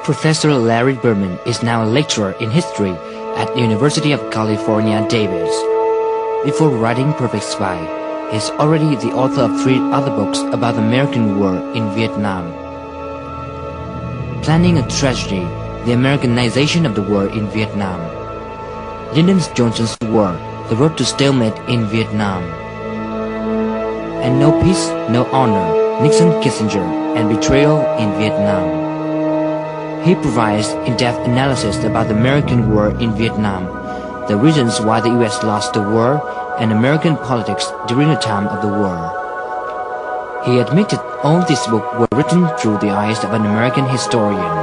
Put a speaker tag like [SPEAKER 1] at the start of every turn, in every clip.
[SPEAKER 1] Professor Larry Berman is now a lecturer in history at the University of California, Davis. Before writing Perfect Spy, he is already the author of 3 other books about the American war in Vietnam. Planning a Tragedy, the Americanization of the war in Vietnam. Lyndon Johnson's War, the Road to Stalemate in Vietnam. And No Peace, No Honor, Nixon, Kissinger, and Betrayal in Vietnam. He provides in-depth analysis about the American war in Vietnam, the reasons why the U.S. lost the war, and American politics during the time of the war. He admitted all these books were written through the eyes of an American historian.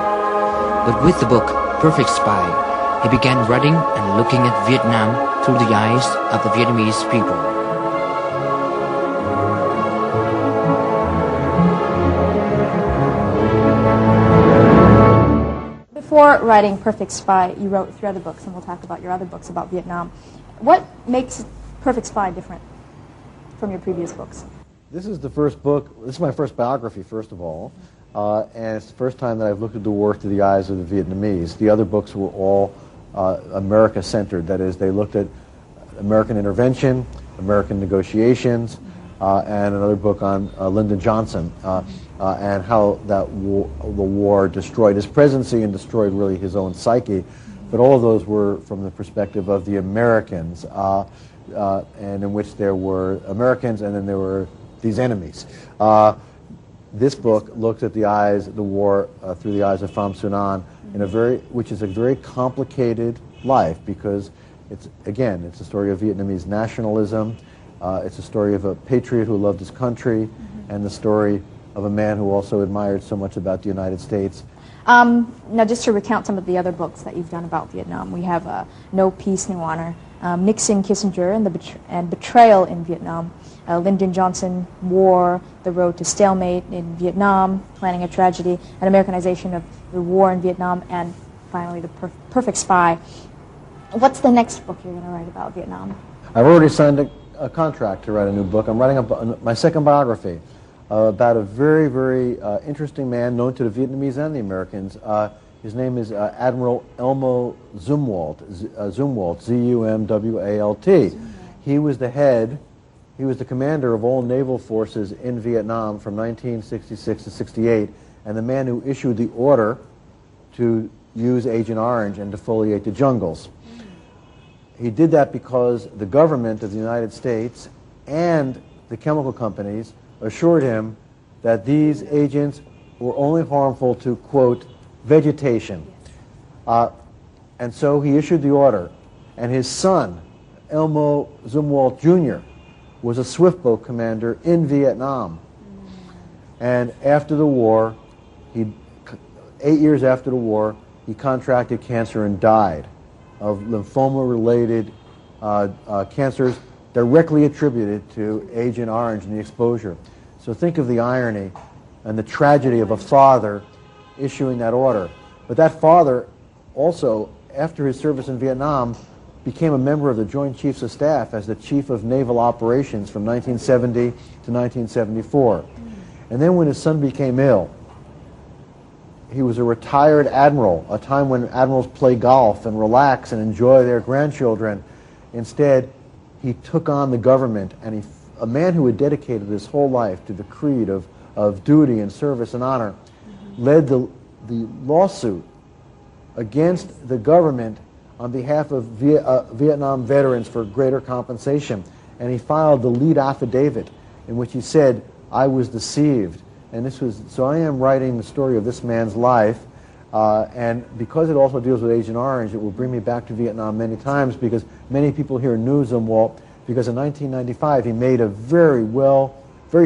[SPEAKER 1] But with the book Perfect Spy, he began writing and looking at Vietnam through the eyes of the Vietnamese people.
[SPEAKER 2] Before writing Perfect Spy, you wrote 3 other books, and we'll talk about your other books about Vietnam. What makes Perfect Spy different from your previous books?
[SPEAKER 3] This is the first book, this is my first biography, first of all, and it's the first time that I've looked at the war through the eyes of the Vietnamese. The other books were all America-centered, that is, they looked at American intervention, American negotiations, and another book on Lyndon Johnson, and how the war destroyed his presidency and destroyed really his own psyche. But all of those were from the perspective of the Americans, and in which there were Americans and then there were these enemies. This book looks at the war through the eyes of Phạm Xuân Ẩn, which is a very complicated life, because it's a story of Vietnamese nationalism. It's a story of a patriot who loved his country, and the story of a man who also admired so much about the United States.
[SPEAKER 2] Now, just to recount some of the other books that you've done about Vietnam, we have No Peace, No Honor, Nixon, Kissinger, and Betrayal in Vietnam, Lyndon Johnson, War, The Road to Stalemate in Vietnam, Planning a Tragedy, and Americanization of the War in Vietnam, and finally The Perfect Spy. What's the next book you're going to write about Vietnam?
[SPEAKER 3] I've already signed a contract to write a new book. I'm writing my second biography about a very, very interesting man known to the Vietnamese and the Americans. His name is Admiral Elmo Zumwalt, Z-U-M-W-A-L-T. He was the commander of all naval forces in Vietnam from 1966 to 68, and the man who issued the order to use Agent Orange and defoliate the jungles. He did that because the government of the United States and the chemical companies assured him that these agents were only harmful to, quote, vegetation. And so he issued the order, and his son, Elmo Zumwalt Jr., was a swiftboat commander in Vietnam. And after the war, 8 years after the war, he contracted cancer and died of lymphoma-related cancers directly attributed to Agent Orange and the exposure. So think of the irony and the tragedy of a father issuing that order. But that father also, after his service in Vietnam, became a member of the Joint Chiefs of Staff as the Chief of Naval Operations from 1970 to 1974. And then when his son became ill, he was a retired admiral, a time when admirals play golf and relax and enjoy their grandchildren. Instead, he took on the government, and a man who had dedicated his whole life to the creed of duty and service and honor, led the lawsuit against the government on behalf of Vietnam veterans for greater compensation. And he filed the lead affidavit in which he said, "I was deceived." And so I am writing the story of this man's life, and because it also deals with Agent Orange, it will bring me back to Vietnam many times, because many people here knew Zumwalt, because in 1995 he made a very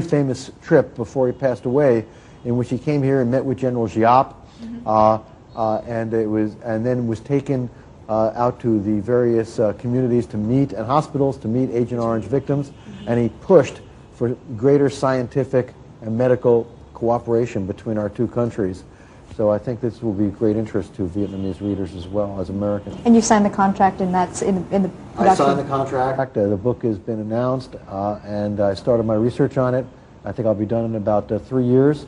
[SPEAKER 3] famous trip before he passed away, in which he came here and met with General Giap, and then was taken out to the various communities to meet, and hospitals to meet Agent Orange victims, and he pushed for greater scientific and medical cooperation between our two countries. So I think this will be of great interest to Vietnamese readers as well as Americans.
[SPEAKER 2] And you signed the contract, and that's in the production?
[SPEAKER 3] I signed the contract. The book has been announced, and I started my research on it. I think I'll be done in about 3 years.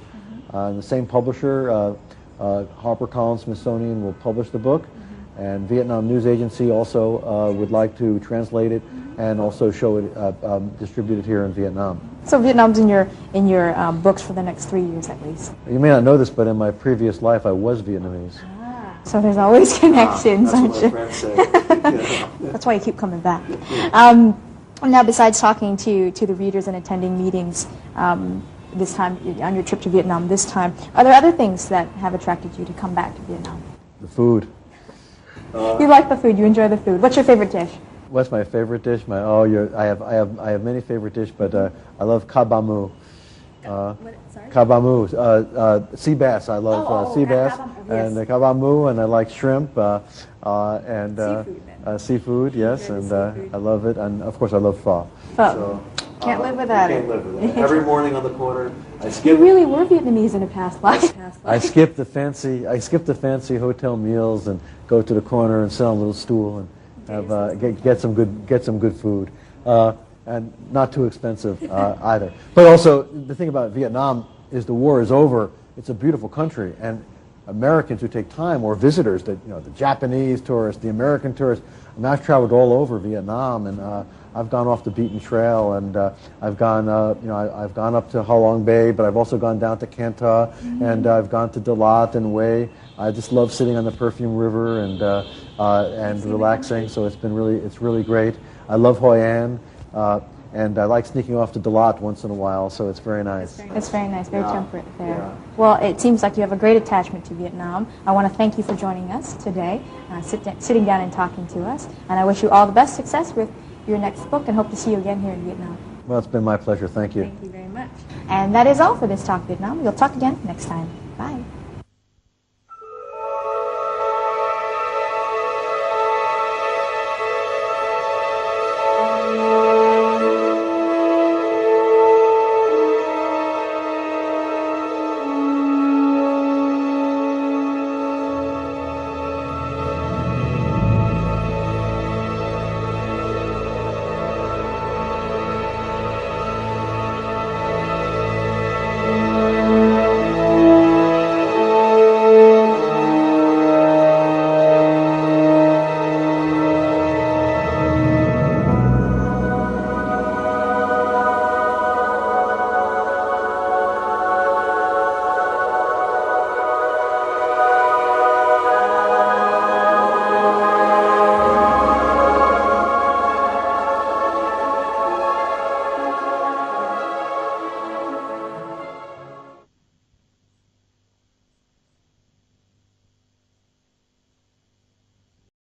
[SPEAKER 3] The same publisher, HarperCollins Smithsonian will publish the book, and Vietnam News Agency also would like to translate it and also show it, distribute it here in Vietnam.
[SPEAKER 2] So Vietnam's in your books for the next 3 years at least.
[SPEAKER 3] You may not know this, but in my previous life I was Vietnamese.
[SPEAKER 2] So there's always connections, aren't you?
[SPEAKER 3] That's what my friends say.
[SPEAKER 2] That's why you keep coming back. Now, besides talking to the readers and attending meetings this time, on your trip to Vietnam this time, are there other things that have attracted you to come back to Vietnam?
[SPEAKER 3] The food.
[SPEAKER 2] You like the food, you enjoy the food. What's your favorite dish?
[SPEAKER 3] What's my favorite dish? I have many favorite dishes, but I love kabamu. Kabamu, sea bass. I love sea bass and kabamu, and I like shrimp and seafood. Yes,
[SPEAKER 2] and
[SPEAKER 3] I love it, and of course I love pho.
[SPEAKER 2] So, can't live without it.
[SPEAKER 3] Can't live without it. Every morning on the corner,
[SPEAKER 2] You really were Vietnamese in a past life.
[SPEAKER 3] I skip the fancy hotel meals and go to the corner and sit on a little stool and have, get some good food. And not too expensive either. But also, the thing about Vietnam is the war is over. It's a beautiful country, and Americans who take time, or visitors, that the Japanese tourists, the American tourists. I mean, I've traveled all over Vietnam, and I've gone off the beaten trail, and I've gone up to Ha Long Bay, but I've also gone down to Can Tho, and I've gone to Dalat and Hue. I just love sitting on the Perfume River and relaxing. So it's really great. I love Hoi An. And I like sneaking off to Dalat once in a while, so it's very nice.
[SPEAKER 2] It's very nice, very temperate there. Yeah. Well, it seems like you have a great attachment to Vietnam. I want to thank you for joining us today, sitting down and talking to us. And I wish you all the best success with your next book, and hope to see you again here in Vietnam.
[SPEAKER 3] Well, it's been my pleasure. Thank you.
[SPEAKER 2] Thank you very much. And that is all for this Talk Vietnam. We'll talk again next time. Bye.